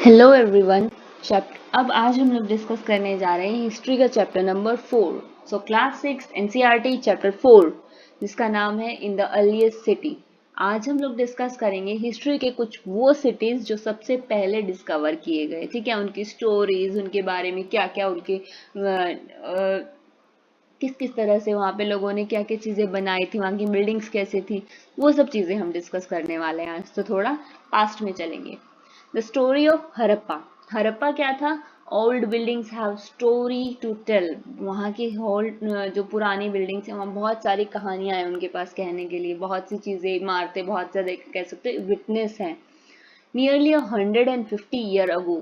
Hello everyone. अब आज हम लोग डिस्कस करने जा रहे हैं हिस्ट्री का chapter number 4। So class 6 NCERT chapter 4 जिसका नाम है इन द अर्लीस्ट सिटी। आज हम लोग डिस्कस करेंगे हिस्ट्री के कुछ वो सिटीज जो सबसे पहले डिस्कवर किए गए। ठीक है, उनकी स्टोरीज, उनके बारे में क्या क्या उनके किस किस तरह से वहाँ पे लोगों ने क्या क्या चीज़ें बनाई थी, वहाँ की बिल्डिंग्स कैसे थी, वो सब चीज़ें हम डिस्कस करने वाले हैं आज। तो थोड़ा पास्ट में चलेंगे। The story of Harappa. Harappa क्या था? Old buildings have story to tell. वहाँ की ओल्ड जो पुरानी बिल्डिंग्स हैं, वहाँ बहुत सारी कहानियाँ हैं उनके पास कहने के लिए, बहुत सी चीज़ें, इमारतें, बहुत ज़्यादा कह सकते हैं विटनेस हैं। नियरली 150 ईयर अगो,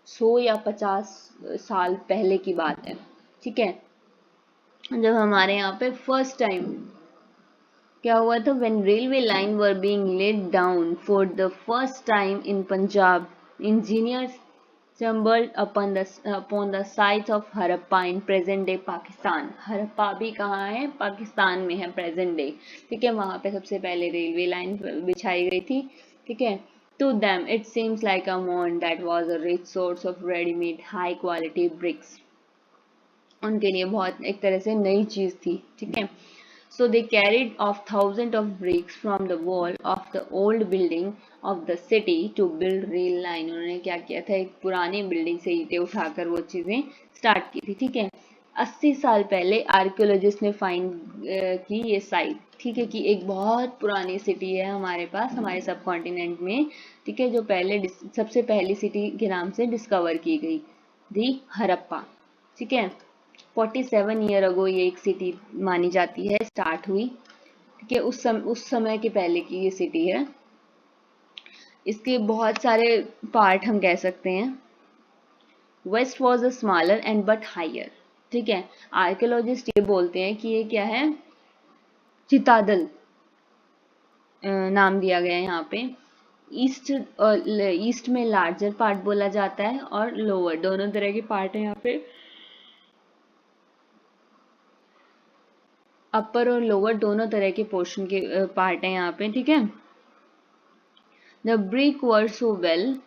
100 या 50 साल पहले की बात है। ठीक है, जब हमारे यहाँ पे फर्स्ट टाइम क्या हुआ था, when railway line were being laid down for the first time in Punjab, engineers stumbled upon the sites of Harappa in present day Pakistan. Harappa भी कहाँ है? पाकिस्तान में है प्रेजेंट डे। ठीक है, वहां पे सबसे पहले रेलवे लाइन बिछाई गई थी। ठीक है, to them it seems like a mound that was a rich source of ready-made high quality bricks। उनके लिए बहुत एक तरह से नई चीज थी। ठीक है, so they carried off thousands of bricks from the wall of the old building of the city to build rail line। उन्होंने क्या किया था, एक पुरानी बिल्डिंग से ईंटें उठाकर वो चीजें स्टार्ट की थी। ठीक है, 80 साल पहले आर्कियोलॉजिस्ट ने फाइंड की ये साइट। ठीक है, कि एक बहुत पुरानी सिटी है हमारे पास, हमारे सब कॉन्टिनेंट में। ठीक है, जो पहले सबसे पहली सिटी के नाम से डिस्कवर की गई थी, हरप्पा। ठीक है, 47 ईयर अगो ये एक सिटी मानी जाती है, स्टार्ट हुई। ठीक है, उस समय के पहले की ये सिटी है। इसके बहुत सारे पार्ट हम कह सकते हैं। West was a smaller and but higher. ठीक है, आर्कियोलॉजिस्ट ये बोलते हैं कि ये क्या है, चितादल नाम दिया गया है यहाँ पे। ईस्ट में लार्जर पार्ट बोला जाता है और लोअर, दोनों तरह के पार्ट है यहाँ पे। अपर और लोअर दोनों तरह के पोर्शन के पार्ट है यहाँ पे। ठीक है, the brick were so well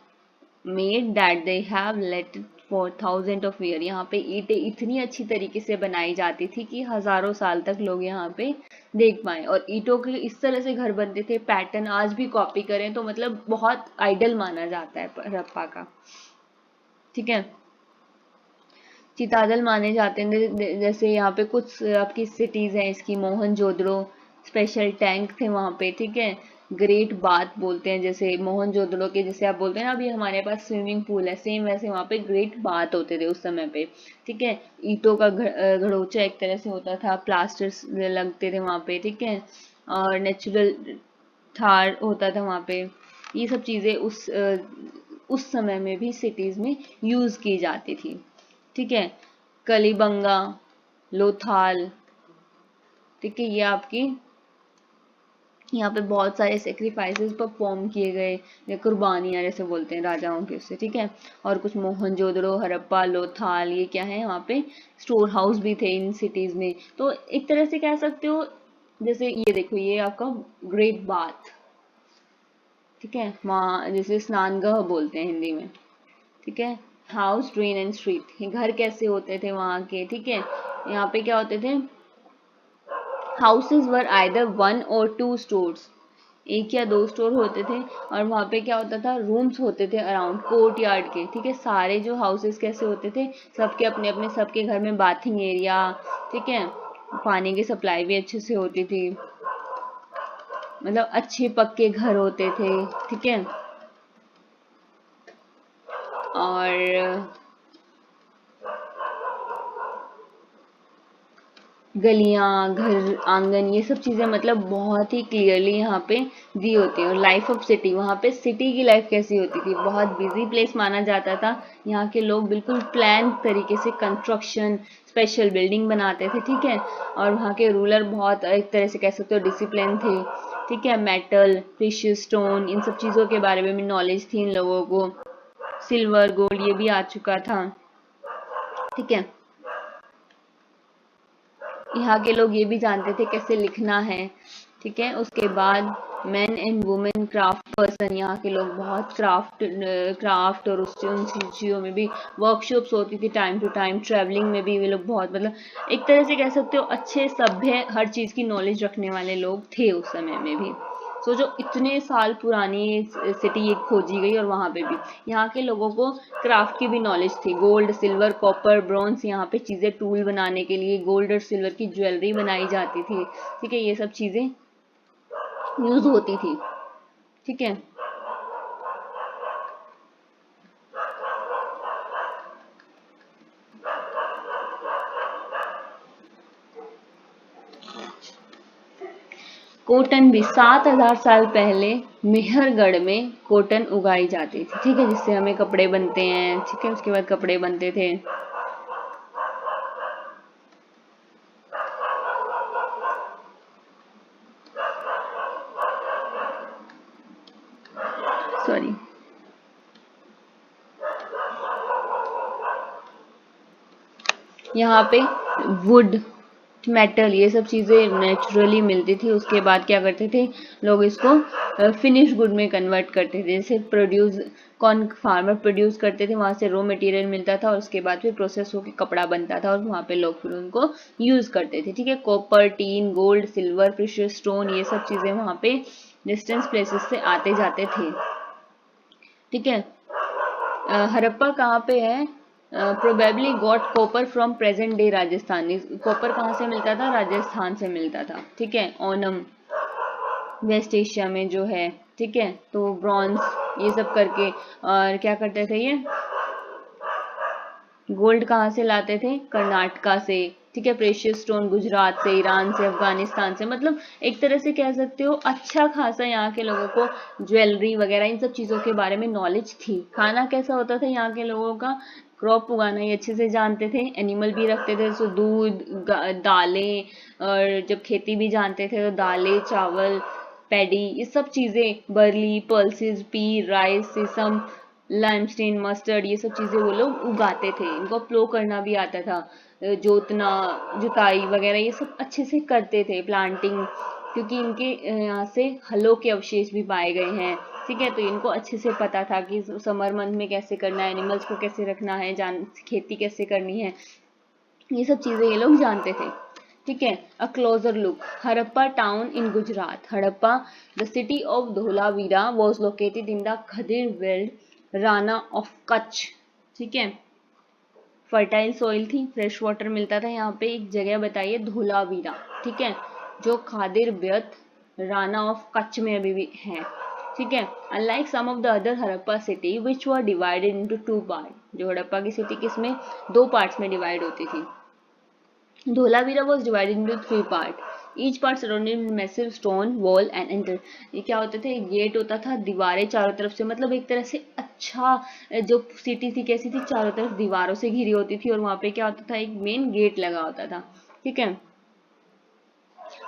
made that they have let for thousand of year. यहाँ पे ईंटें इतनी अच्छी तरीके से बनाई जाती थी कि हजारों साल तक लोग यहाँ पे देख पाए। और ईंटों के इस तरह से घर बनते थे, पैटर्न आज भी कॉपी करें तो मतलब बहुत आइडल माना जाता है हड़प्पा का। ठीक है, चितादल माने जाते हैं। जैसे यहाँ पे कुछ आपकी सिटीज हैं इसकी, मोहनजोदड़ो, स्पेशल टैंक थे वहाँ पे। ठीक है, ग्रेट बाथ बोलते हैं, जैसे मोहनजोदड़ो के जैसे आप बोलते हैं ना अभी हमारे पास स्विमिंग पूल है, सेम वैसे वहाँ पे ग्रेट बाथ होते थे उस समय पे। ठीक है, ईंटों का घड़ोचा एक तरह से होता था, प्लास्टर्स लगते थे वहाँ पे। ठीक है, और नेचुरल थार होता था वहाँ पे। ये सब चीज़ें उस समय में भी सिटीज में यूज की जाती थी। ठीक है, कलीबंगा, लोथाल। ठीक है, ये आपकी यहाँ पे बहुत सारे सेक्रीफाइसेस परफॉर्म किए गए, या कुर्बानियाँ जैसे बोलते हैं राजाओं के उससे। ठीक है, और कुछ मोहनजोदड़ो, हड़प्पा, लोथाल, ये क्या है वहाँ पे स्टोर हाउस भी थे इन सिटीज में। तो एक तरह से कह सकते हो, जैसे ये देखो, ये आपका ग्रेट बाथ। ठीक है, वहाँ जैसे स्नानगृह बोलते हैं हिंदी में। ठीक है, हाउस, ड्रेन एंड स्ट्रीट, ये घर कैसे होते थे वहाँ के। ठीक है, यहाँ पे क्या होते थे, हाउसेज वर आइदर 1 और 2 स्टोर्स, एक या दो स्टोर होते थे। और वहाँ पे क्या होता था, रूम्स होते थे अराउंड कोर्ट यार्ड के। ठीक है, सारे जो हाउसेज कैसे होते थे, सबके अपने अपने, सबके घर में बाथिंग एरिया। ठीक है, पानी की सप्लाई भी अच्छे से होती थी, मतलब अच्छे पक्के घर होते थे। ठीक है, और गलियां, घर, आंगन, ये सब चीजें मतलब बहुत ही क्लियरली यहाँ पे दी होती है। और लाइफ ऑफ सिटी, वहाँ पे सिटी की लाइफ कैसी होती थी, बहुत बिजी प्लेस माना जाता था। यहाँ के लोग बिल्कुल प्लान तरीके से कंस्ट्रक्शन, स्पेशल बिल्डिंग बनाते थे। ठीक है, और वहाँ के रूलर बहुत एक तरह से कह सकते हो डिसिप्लिन थे। ठीक है, मेटल, प्रीशियस स्टोन, इन सब चीज़ों के बारे में भी नॉलेज थी इन लोगों को। सिल्वर, गोल्ड, ये भी आ चुका था। ठीक है, यहाँ के लोग ये भी जानते थे कैसे लिखना है। ठीक है, उसके बाद man and women craft person, यहाँ के लोग बहुत क्राफ्ट और उससे उन चीज़ों में भी वर्कशॉप्स होती थी टाइम टू टाइम। ट्रैवलिंग में भी वे लोग बहुत, मतलब एक तरह से कह सकते हो अच्छे सभ्य हर चीज़ की नॉलेज रखने वाले लोग थे उस समय में भी। सोचो इतने साल पुरानी सिटी एक खोजी गई और वहाँ पे भी यहाँ के लोगों को क्राफ्ट की भी नॉलेज थी। गोल्ड, सिल्वर, कॉपर, ब्रॉन्ज, यहाँ पे चीज़ें टूल बनाने के लिए गोल्ड और सिल्वर की ज्वेलरी बनाई जाती थी। ठीक है, ये सब चीज़ें यूज होती थी। ठीक है, कॉटन भी 7,000 साल पहले मेहरगढ़ में कॉटन उगाई जाती थी। ठीक है, जिससे हमें कपड़े बनते हैं। ठीक है, उसके बाद कपड़े बनते थे। सॉरी, यहाँ पे वुड, मेटल, ये सब चीज़ें नेचुरली मिलती थी। उसके बाद क्या करते थे लोग, इसको फिनिश गुड में कन्वर्ट करते थे। जैसे प्रोड्यूस, कौन फार्मर प्रोड्यूस करते थे, वहाँ से रॉ मटेरियल मिलता था और उसके बाद फिर प्रोसेस होकर कपड़ा बनता था और वहाँ पे लोग फिर उनको यूज़ करते थे। ठीक है, copper, tin, gold, silver, precious stone, ये सब चीज़ें वहाँ पे डिस्टेंस प्लेसेस से आते जाते थे। ठीक है, हड़प्पा कहाँ पे है? Probably got copper from present day Rajasthan. Copper कहाँ से मिलता था? राजस्थान से मिलता था। ठीक है, ओनम वेस्ट एशिया में जो है। ठीक है, तो ब्रॉन्ज ये सब करके, और क्या करते थे ये, गोल्ड कहाँ से लाते थे? कर्नाटका से। ठीक है, प्रेशियस स्टोन गुजरात से, ईरान से, अफगानिस्तान से। मतलब एक तरह से कह सकते हो अच्छा खासा यहाँ के लोगों को ज्वेलरी वगैरह इन सब चीज़ों के बारे में नॉलेज थी। खाना कैसा होता था यहाँ के लोगों का? क्रॉप उगाना ये अच्छे से जानते थे। एनिमल भी रखते थे, सो दूध, दालें, और जब खेती भी जानते थे तो दालें, चावल, पैडी, ये सब चीज़ें, barley, pulses, pea, rice, sesame, limestone, mustard, ये सब चीज़ें वो लोग उगाते थे। इनको प्लो करना भी आता था, जोतना, जुताई वगैरह ये सब अच्छे से करते थे, प्लांटिंग, क्योंकि इनके यहाँ से हलों के अवशेष भी पाए गए हैं। ठीक है, तो इनको अच्छे से पता था कि समर मंथ में कैसे करना है, एनिमल्स को कैसे रखना है, खेती कैसे करनी है, ये सब चीज़ें ये लोग जानते थे। ठीक है, a closer look, Harappa town in Gujarat. Harappa, the city of Dholavira was located in the Khadir belt, Rann of Kutch. ठीक है, फर्टाइल सॉइल थी, फ्रेश वाटर मिलता था। यहाँ पे एक जगह बताइए धोलावीरा, ठीक है, जो खादिर बेल्ट राना ऑफ कच्छ में अभी भी है। ठीक है, unlike some of the other Harappa city which were divided into 2 part. जो हड़प्पा की सिटी किसमें? 2 पार्ट्स में डिवाइड होती थी। Dholavira was divided into 3 parts. Each part surrounded with massive stone wall and enter. ये क्या होते थे? गेट होता था, दीवारें चारों तरफ से, मतलब एक तरह से अच्छा, जो सिटी थी कैसी थी? चारों तरफ दीवारों से घिरी होती थी और वहां पे क्या होता था? एक मेन गेट लगा होता था। ठीक है,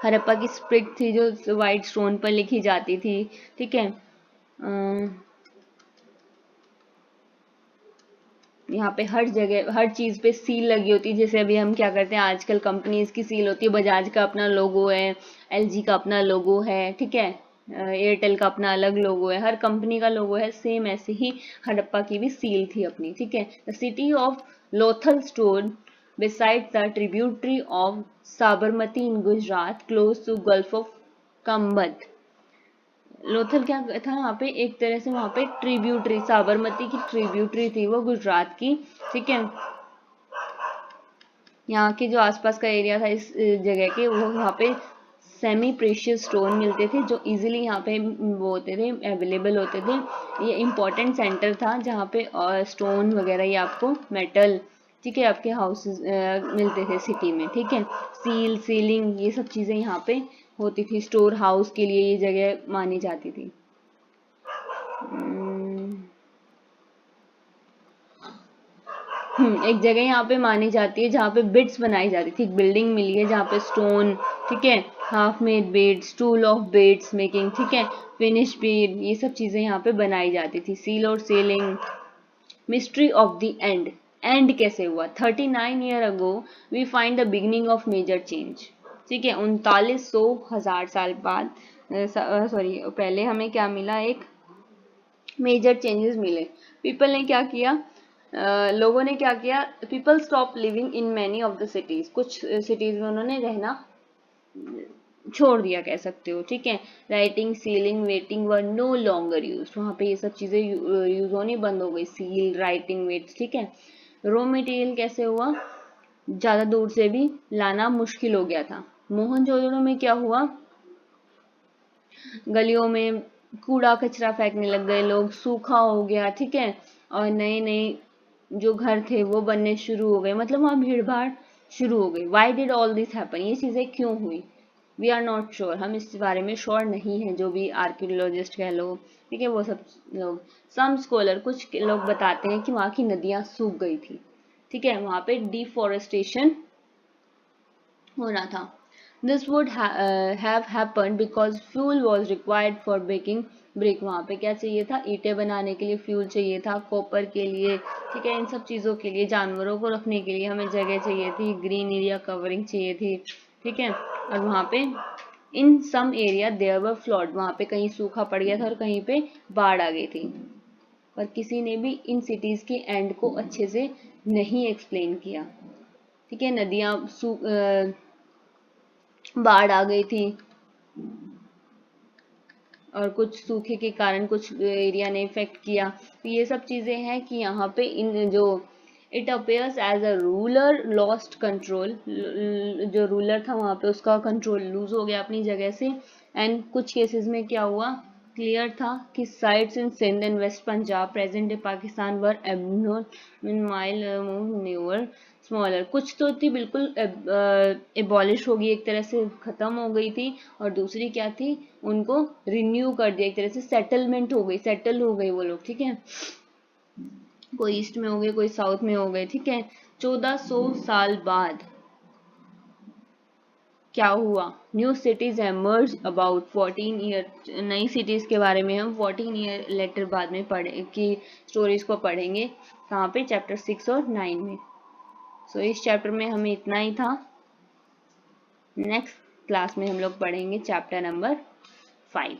हड़प्पा की स्क्रिप्ट थी जो व्हाइट स्टोन पर लिखी जाती थी। ठीक है, यहाँ पे हर जगह हर चीज़ पे सील लगी होती है। जैसे अभी हम क्या करते हैं आजकल, कंपनीज की सील होती है, बजाज का अपना लोगो है, एलजी का अपना लोगो है। ठीक है, एयरटेल का अपना अलग लोगो है, हर कंपनी का लोगो है। सेम ऐसे ही हड़प्पा की भी सील थी अपनी। ठीक है, the city of Lothal stone beside the tributary of Sabarmati in Gujarat close to Gulf of Kambad। Lothal क्या था? वहाँ पे एक तरह से वहाँ पे ट्रिब्यूटरी, साबरमती की ट्रिब्यूटरी थी वो गुजरात की। ठीक है, यहाँ के जो आसपास का एरिया था इस जगह के, वो वहाँ पे सेमी प्रेशियस स्टोन मिलते थे जो इजीली यहाँ पे वो होते थे, अवेलेबल होते थे। ये इम्पोर्टेंट सेंटर था जहाँ पे स्टोन वगैरह ये आपको मेटल, ठीक है, आपके हाउसेस मिलते थे सिटी में। ठीक है, सील, सीलिंग, ये सब चीज़ें यहाँ पे होती थी। स्टोर हाउस के लिए ये जगह मानी जाती थी। एक जगह यहाँ पे मानी जाती है जहाँ पे बिट्स बनाई जाती थी। एक बिल्डिंग मिली है जहाँ पे स्टोन, ठीक है, half made beds, tool of beds making, ठीक है, फिनिश बेड, ये सब चीज़ें यहाँ पे बनाई जाती थी। सील और sealing. Mystery of the end, end कैसे हुआ? 39 year ago we find the beginning of major change. ठीक है, 3900 1000 साल बाद सॉरी, पहले हमें क्या मिला, एक मेजर चेंजेस मिले। पीपल ने क्या किया, लोगों ने क्या किया, people stop living in many of the cities, कुछ सिटीज में उन्होंने रहना छोड़ दिया कह सकते हो, ठीक है। Writing, sealing, weighting were no longer use, वहां पे ये सब चीजें यूज होनी बंद हो गई, सील, राइटिंग, वेट, ठीक है। रॉ मटेरियल कैसे हुआ, ज्यादा दूर से भी लाना मुश्किल हो गया था। मोहनजोदड़ो में क्या हुआ, गलियों में कूड़ा कचरा फेंकने लग गए लोग, सूखा हो गया, ठीक है। और नए नए जो घर थे वो बनने शुरू हो गए, मतलब वहां भीड़ भाड़ शुरू हो गई। Why did all this happen, ये चीजें क्यों हुई, वी आर नॉट श्योर, हम इस बारे में श्योर नहीं है, जो भी आर्कियोलॉजिस्ट कह लो, ठीक है, वो सब लोग। सम स्कॉलर, कुछ लोग बताते हैं कि वहां की नदियां सूख गई थी, ठीक है, वहां पे डिफोरेस्टेशन हो रहा था। This would have happened because fuel was required for baking brick, वहां पे क्या चाहिए था, ईंटें बनाने के लिए फ्यूल चाहिए था, कॉपर के लिए, ठीक है, इन सब चीजों के लिए, जानवरों को रखने के लिए हमें जगह चाहिए थी, ग्रीन एरिया कवरिंग चाहिए थी, ठीक है। और वहां पे in some area there were flood, वहां पे कहीं सूखा पड़ गया था और कहीं पे बाढ़ आ गई थी। पर किसी ने भी इन सिटीज के एंड को अच्छे से नहीं एक्सप्लेन किया, ठीक है। नदियां बाढ़ आ गई थी, और कुछ सूखे के कारण कुछ एरिया ने इफेक्ट किया, तो ये सब चीजें हैं कि यहाँ पे इन जो it appears as a ruler lost control, जो रूलर था वहां पे उसका कंट्रोल लूज हो गया अपनी जगह से। एंड कुछ केसेस में क्या हुआ, क्लियर था कि sites in Sindh and west Punjab present day Pakistan were abnormal mile newer smaller, कुछ तो थी बिल्कुल एबॉलिश हो गई, एक तरह से खत्म हो गई थी, और दूसरी क्या थी, उनको रिन्यू कर दिया, एक तरह से सेटलमेंट हो गई, सेटल हो गए वो लोग, ठीक है। कोई ईस्ट में हो गए, कोई साउथ में हो गए, ठीक है। 1400 साल बाद क्या हुआ, new cities emerge about 14 year, नई सिटीज के बारे में हम 14 ईयर लेटर बाद में पढ़े की स्टोरीज को पढ़ेंगे, कहाँ पे, चैप्टर 6 और 9 में। सो इस चैप्टर में हमें इतना ही था। नेक्स्ट क्लास में हम लोग पढ़ेंगे चैप्टर नंबर 5।